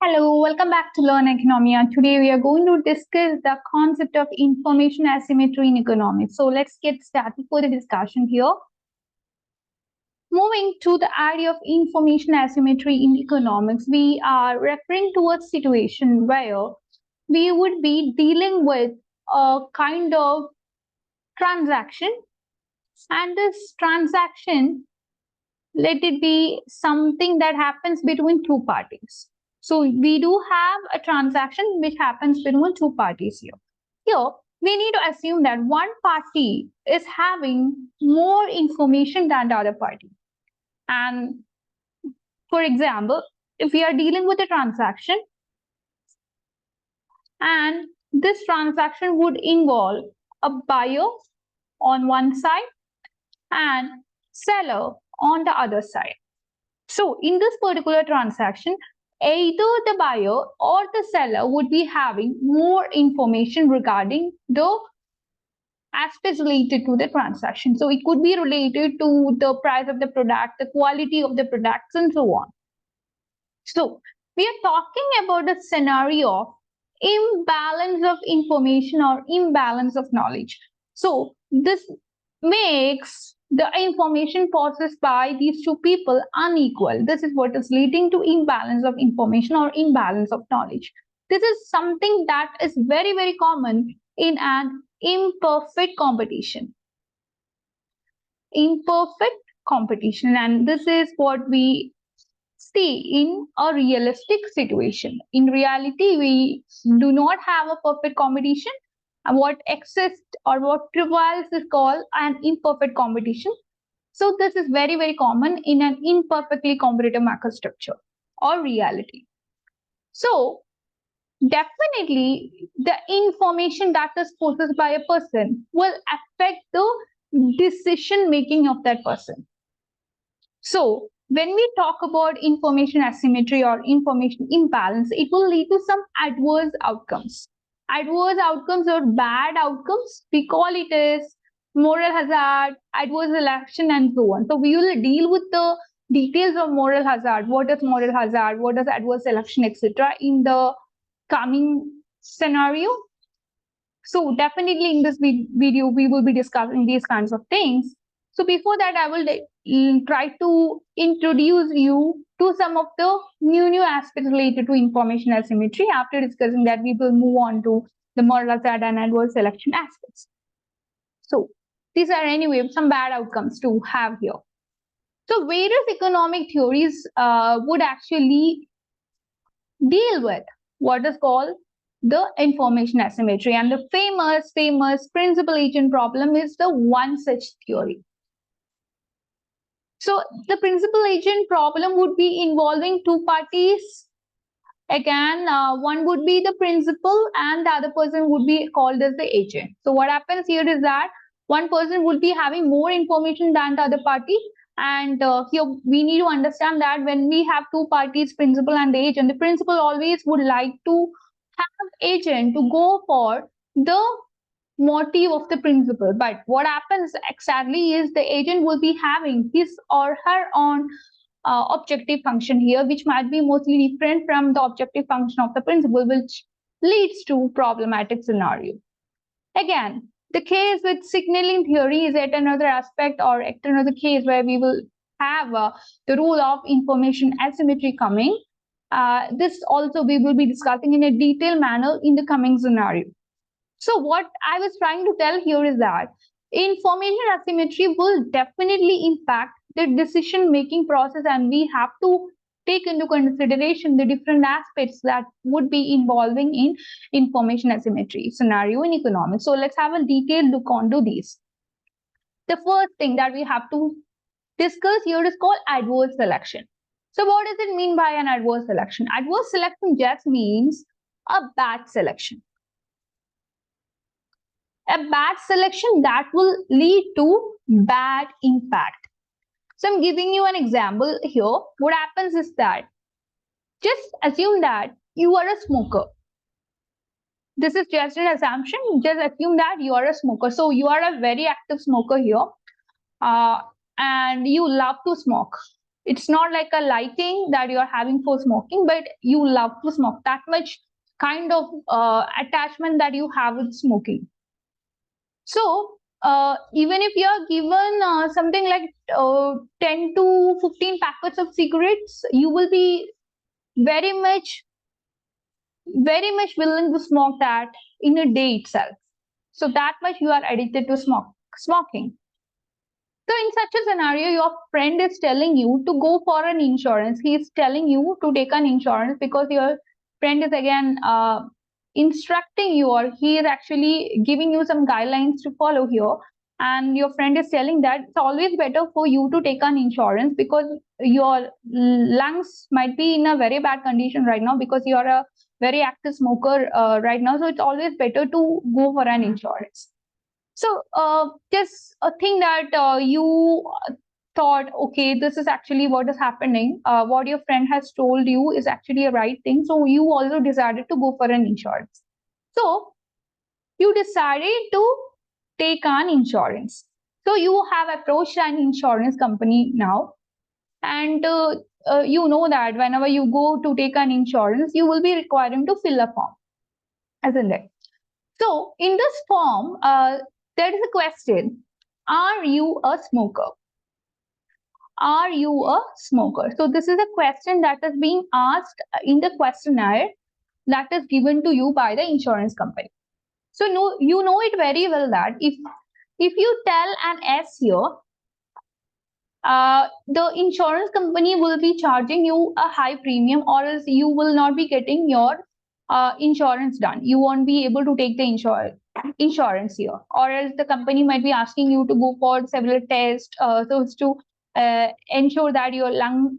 Hello, welcome back to Learn Economia. Today we are going to discuss the concept of information asymmetry in economics. So let's get started for the discussion here. Moving to the idea of information asymmetry in economics, we are referring to a situation where we would be dealing with a kind of transaction, and this transaction, let it be something that happens between two parties. So we do have a transaction which happens between two parties here. Here, we need to assume that one party is having more information than the other party. And for example, if we are dealing with a transaction and this transaction would involve a buyer on one side and seller on the other side. So in this particular transaction, either the buyer or the seller would be having more information regarding the aspects related to the transaction. So it could be related to the price of the product, the quality of the products, and so on. So we are talking about the scenario of imbalance of information or imbalance of knowledge. So this makes the information processed by these two people unequal. This is what is leading to imbalance of information or imbalance of knowledge. This is something that is very, very common in an imperfect competition. Imperfect competition, and this is what we see in a realistic situation. In reality, we do not have a perfect competition. And what exists or what prevails is called an imperfect competition. So this is very, very common in an imperfectly competitive market structure or reality. So definitely the information that is processed by a person will affect the decision making of that person. So when we talk about information asymmetry or information imbalance, it will lead to some adverse outcomes. Adverse outcomes or bad outcomes, we call it as moral hazard, adverse selection, and so on. So we will deal with the details of moral hazard, what is moral hazard, what is adverse selection, etc. in the coming scenario. So definitely in this video, we will be discussing these kinds of things. So before that, I will try to introduce you to some of the new aspects related to information asymmetry. After discussing that, we will move on to the moral hazard and adverse selection aspects. So these are anyway some bad outcomes to have here. So various economic theories would actually deal with what is called the information asymmetry, and the famous principal agent problem is the one such theory. So the principal agent problem would be involving two parties. Again, one would be the principal and the other person would be called as the agent. So what happens here is that one person would be having more information than the other party. And here we need to understand that when we have two parties, principal and the agent, the principal always would like to have agent to go for the motive of the principal. But what happens exactly is the agent will be having his or her own objective function here, which might be mostly different from the objective function of the principal, which leads to problematic scenario. Again, the case with signaling theory is yet another aspect or yet another case where we will have the rule of information asymmetry coming. This also we will be discussing in a detailed manner in the coming scenario. So what I was trying to tell here is that information asymmetry will definitely impact the decision-making process, and we have to take into consideration the different aspects that would be involving in information asymmetry scenario in economics. So let's have a detailed look onto these. The first thing that we have to discuss here is called adverse selection. So what does it mean by an adverse selection? Adverse selection just means a bad selection. A bad selection that will lead to bad impact. So I'm giving you an example here. What happens is that just assume that you are a smoker. This is just an assumption. Just assume that you are a smoker. So you are a very active smoker here and you love to smoke. It's not like a liking that you're having for smoking, but you love to smoke. That much kind of attachment that you have with smoking. So even if you're given something like 10 to 15 packets of cigarettes, you will be very much willing to smoke that in a day itself. So that much you are addicted to smoking. So in such a scenario, your friend is telling you to go for an insurance. He is telling you to take an insurance because your friend is again instructing you, or he is actually giving you some guidelines to follow here. And your friend is telling that it's always better for you to take an insurance because your lungs might be in a very bad condition right now because you are a very active smoker right now. So it's always better to go for an insurance. So just a thing that you thought, okay, this is actually what is happening. What your friend has told you is actually a right thing. So you also decided to go for an insurance. So you decided to take an insurance. So you have approached an insurance company now, and you know that whenever you go to take an insurance, you will be requiring to fill a form, isn't it? So in this form, there is a question: are you a smoker? Are you a smoker? So this is a question that is being asked in the questionnaire that is given to you by the insurance company. So you know it very well that if you tell an S here, the insurance company will be charging you a high premium, or else you will not be getting your insurance done. You won't be able to take the insurance here, or else the company might be asking you to go for several tests so as to ensure that your lungs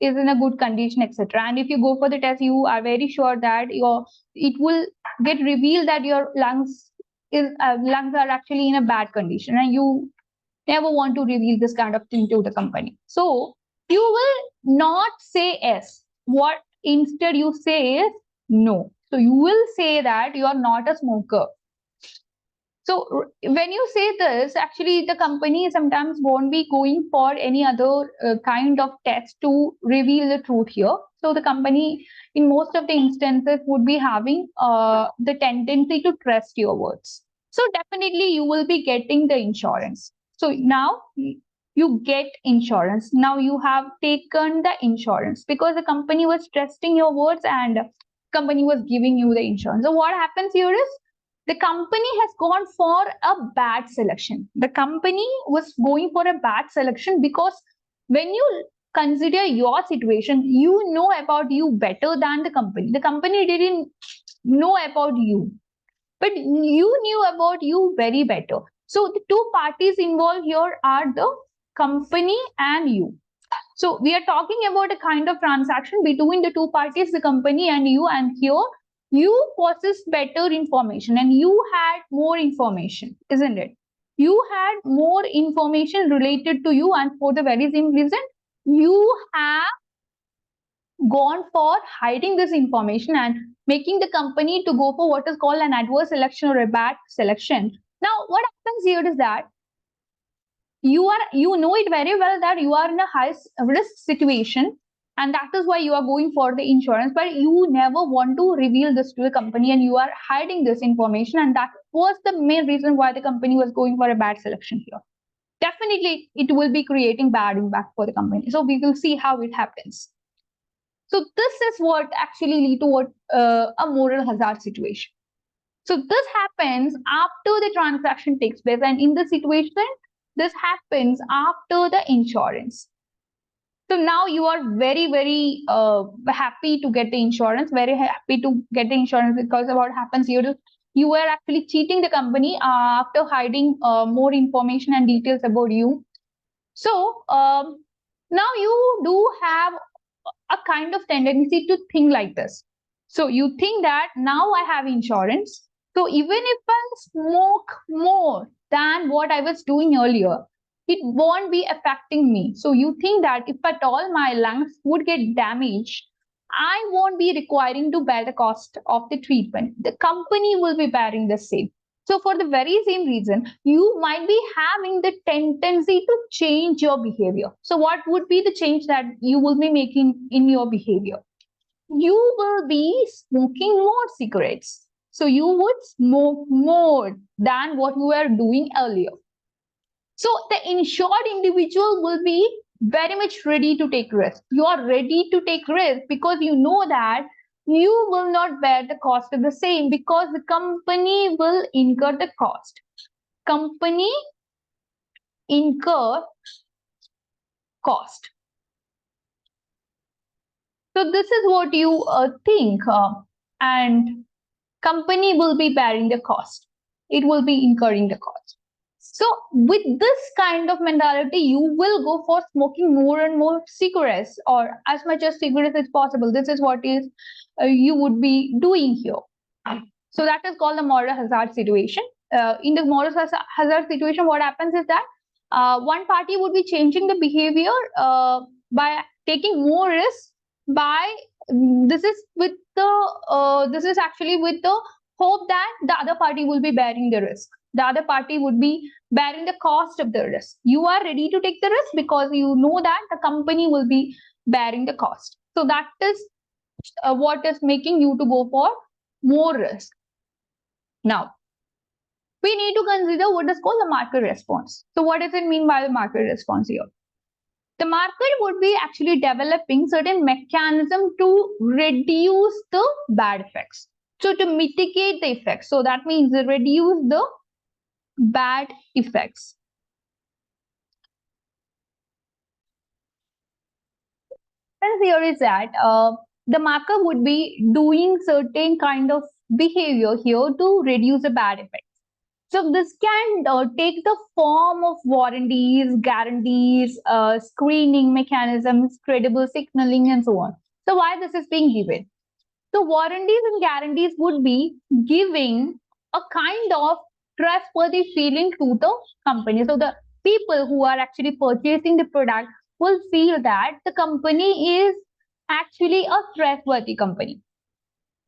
is in a good condition, etc. And if you go for the test, you are very sure that it will get revealed that your lungs are actually in a bad condition, and you never want to reveal this kind of thing to the company. So you will not say yes. What instead you say is no. So you will say that you are not a smoker. So when you say this, actually the company sometimes won't be going for any other kind of test to reveal the truth here. So the company, in most of the instances, would be having the tendency to trust your words. So definitely you will be getting the insurance. So now you get insurance. Now you have taken the insurance because the company was trusting your words and company was giving you the insurance. So what happens here is the company has gone for a bad selection. The company was going for a bad selection because when you consider your situation, you know about you better than the company. The company didn't know about you, but you knew about you very better. So the two parties involved here are the company and you. So we are talking about a kind of transaction between the two parties, the company and you, and here you possess better information and you had more information, isn't it? You had more information related to you, and for the very same reason, you have gone for hiding this information and making the company to go for what is called an adverse selection or a bad selection. Now, what happens here is that you know it very well that you are in a high risk situation, and that is why you are going for the insurance, but you never want to reveal this to the company and you are hiding this information, and that was the main reason why the company was going for a bad selection here. Definitely it will be creating bad impact for the company. So we will see how it happens. So this is what actually lead to a moral hazard situation. So this happens after the transaction takes place, and in this situation, this happens after the insurance. So now you are very, very happy to get the insurance, very happy to get the insurance because of what happens here. You were actually cheating the company after hiding more information and details about you. So now you do have a kind of tendency to think like this. So you think that now I have insurance. So even if I smoke more than what I was doing earlier, it won't be affecting me. So you think that if at all my lungs would get damaged, I won't be requiring to bear the cost of the treatment. The company will be bearing the same. So for the very same reason, you might be having the tendency to change your behavior. So what would be the change that you will be making in your behavior? You will be smoking more cigarettes. So you would smoke more than what you were doing earlier. So the insured individual will be very much ready to take risk. You are ready to take risk because you know that you will not bear the cost of the same because the company will incur the cost. Company incur cost. So this is what you think, and company will be bearing the cost. It will be incurring the cost. So with this kind of mentality, you will go for smoking more and more cigarettes, or as much as cigarettes as possible. This is what is you would be doing here. So that is called the moral hazard situation. In the moral hazard situation, what happens is that one party would be changing the behavior by taking more risks. By this is actually with the hope that the other party will be bearing the risk. The other party would be bearing the cost of the risk. You are ready to take the risk because you know that the company will be bearing the cost. So that is what is making you to go for more risk. Now, we need to consider what is called the market response. So what does it mean by the market response here? The market would be actually developing certain mechanism to reduce the bad effects. So to mitigate the effects. So that means reduce the bad effects. And here is that the market would be doing certain kind of behavior here to reduce the bad effects. So this can take the form of warranties, guarantees, screening mechanisms, credible signaling, and so on. So why this is being given? So warranties and guarantees would be giving a kind of trustworthy feeling to the company. So the people who are actually purchasing the product will feel that the company is actually a trustworthy company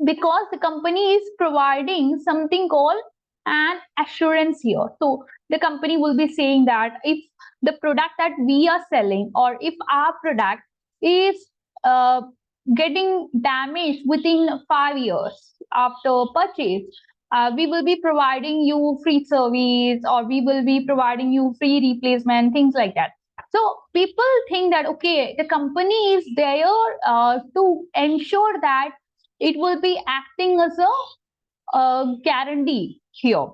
because the company is providing something called an assurance here. So the company will be saying that if the product that we are selling or if our product is getting damaged within 5 years after purchase, we will be providing you free service or we will be providing you free replacement, things like that. So people think that, okay, the company is there to ensure that it will be acting as a guarantee here.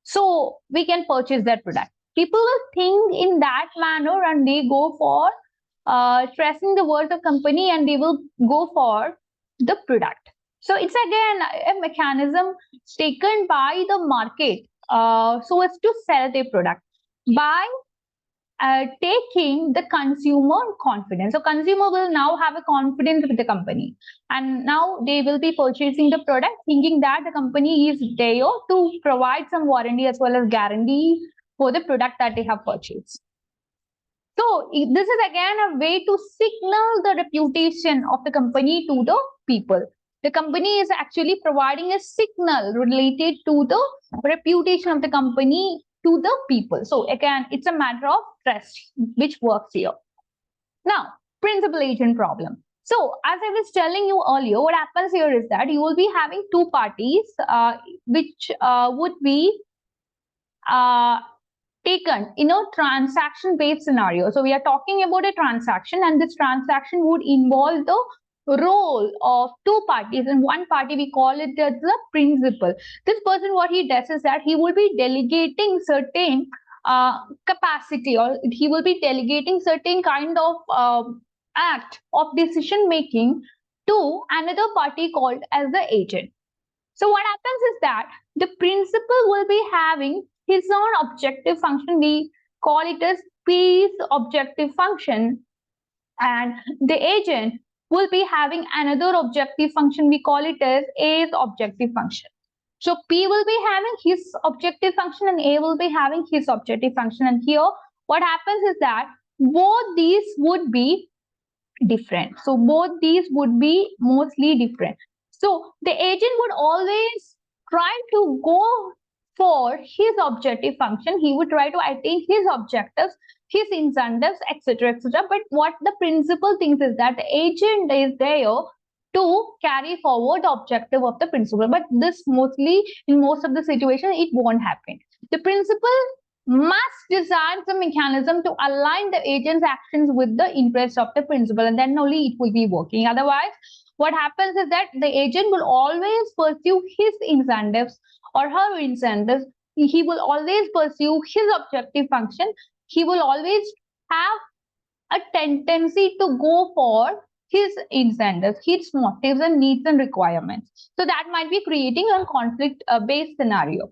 So we can purchase that product. People will think in that manner and they go for trusting the words of company and they will go for the product. So it's again a mechanism taken by the market so as to sell their product by taking the consumer confidence. So consumer will now have a confidence with the company and now they will be purchasing the product thinking that the company is there to provide some warranty as well as guarantee for the product that they have purchased. So this is again a way to signal the reputation of the company to the people. The company is actually providing a signal related to the reputation of the company to the people. So again, it's a matter of trust which works here. Now, principal agent problem. So as I was telling you earlier, what happens here is that you will be having two parties which would be taken in a transaction-based scenario. So we are talking about a transaction and this transaction would involve the role of two parties and one party we call it as the principal. This person what he does is that he will be delegating certain capacity or he will be delegating certain kind of act of decision making to another party called as the agent. So what happens is that the principal will be having his own objective function. We call it as P's objective function and the agent will be having another objective function. We call it as A's objective function. So P will be having his objective function and A will be having his objective function. And here what happens is that both these would be different. So both these would be mostly different. So the agent would always try to go for his objective function. He would try to attain his objectives, his incentives, etc., etc. But what the principal thinks is that the agent is there to carry forward the objective of the principal. But this mostly, in most of the situations, it won't happen. The principal must design some mechanism to align the agent's actions with the interests of the principal, and then only it will be working. Otherwise, what happens is that the agent will always pursue his incentives or her incentives. He will always pursue his objective function. He will always have a tendency to go for his incentives, his motives and needs and requirements. So that might be creating a conflict-based scenario.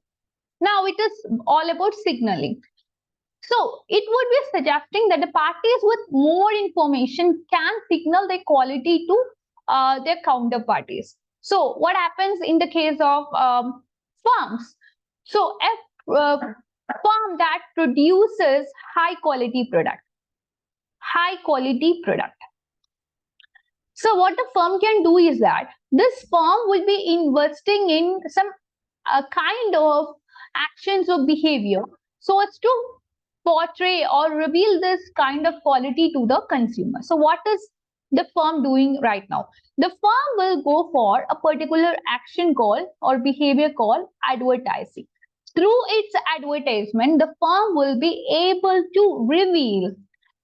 Now it is all about signaling. So it would be suggesting that the parties with more information can signal their quality to their counterparties. So what happens in the case of firms? So a firm that produces high quality product. So what the firm can do is that this firm will be investing in some kind of actions or behavior so as to portray or reveal this kind of quality to the consumer. So what is the firm doing right now? The firm will go for a particular action called or behavior called advertising. Through its advertisement, the firm will be able to reveal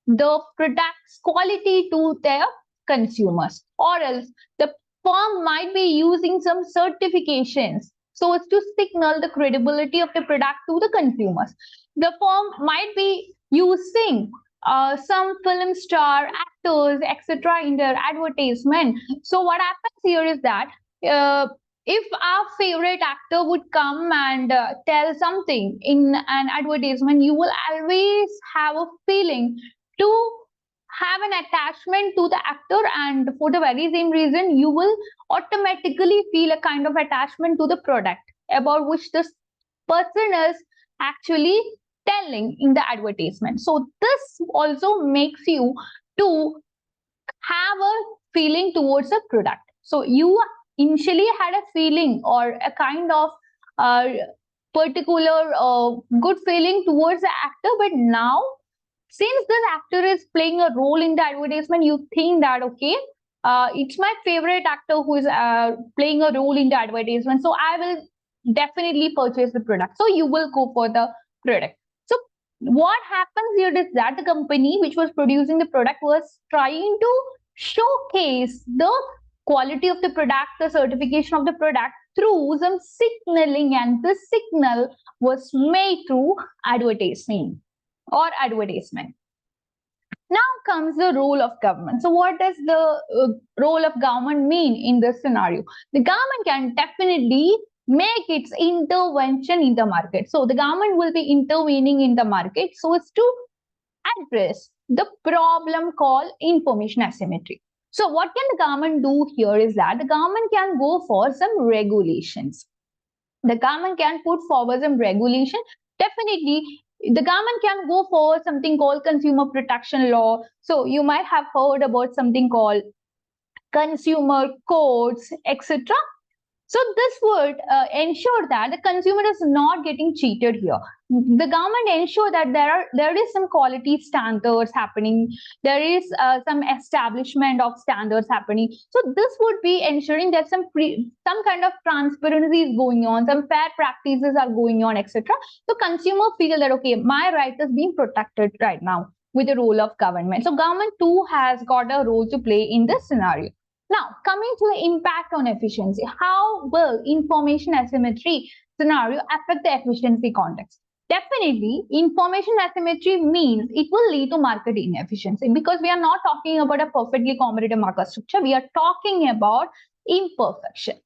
the product's quality to their consumers, or else the firm might be using some certifications so as to signal the credibility of the product to the consumers. The firm might be using some film star, actors, etc. in their advertisement. So what happens here is that if our favorite actor would come and tell something in an advertisement, you will always have a feeling to have an attachment to the actor, and for the very same reason you will automatically feel a kind of attachment to the product about which this person is actually telling in the advertisement. So this also makes you to have a feeling towards a product. So you initially had a feeling or a kind of particular good feeling towards the actor, but now since this actor is playing a role in the advertisement, you think that, okay, it's my favorite actor who is playing a role in the advertisement, so I will definitely purchase the product. So you will go for the product. So what happens here is that the company which was producing the product was trying to showcase the quality of the product, the certification of the product through some signaling, and this signal was made through advertising or advertisement. Now comes the role of government. So what does the role of government mean in this scenario? The government can definitely make its intervention in the market. So the government will be intervening in the market so as to address the problem called information asymmetry. So what can the government do here is that the government can go for some regulations. The government can put forward some regulation. Definitely, the government can go for something called consumer protection law. So you might have heard about something called consumer codes, etc. So this would ensure that the consumer is not getting cheated here. The government ensure that there is some quality standards happening. There is some establishment of standards happening. So this would be ensuring that some kind of transparency is going on, some fair practices are going on, etc. So consumer feel that, okay, my right is being protected right now with the role of government. So government too has got a role to play in this scenario. Now, coming to the impact on efficiency, how will information asymmetry scenario affect the efficiency context? Definitely, information asymmetry means it will lead to market inefficiency, because we are not talking about a perfectly competitive market structure. We are talking about imperfection.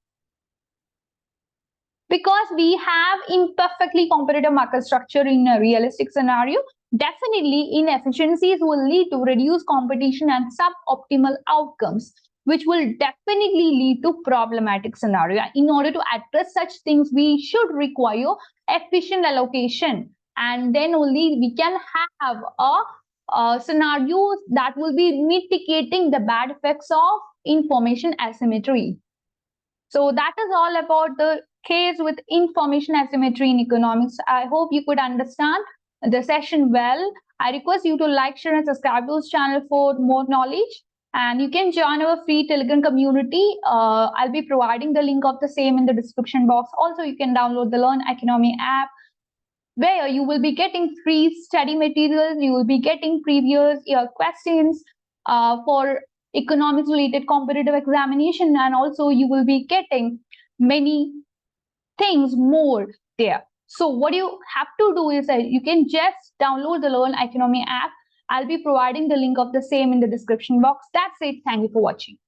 Because we have imperfectly competitive market structure in a realistic scenario, definitely inefficiencies will lead to reduced competition and suboptimal outcomes, which will definitely lead to problematic scenario. In order to address such things, we should require efficient allocation, and then only we can have a scenario that will be mitigating the bad effects of information asymmetry. So that is all about the case with information asymmetry in economics. I hope you could understand the session well. I request you to like, share, and subscribe to this channel for more knowledge. And you can join our free Telegram community. I'll be providing the link of the same in the description box. Also, you can download the Learn Economy app, where you will be getting free study materials. You will be getting previous year questions for economics related competitive examination, and also you will be getting many things more there. So what you have to do is that you can just download the Learn Economy app. I'll be providing the link of the same in the description box. That's it. Thank you for watching.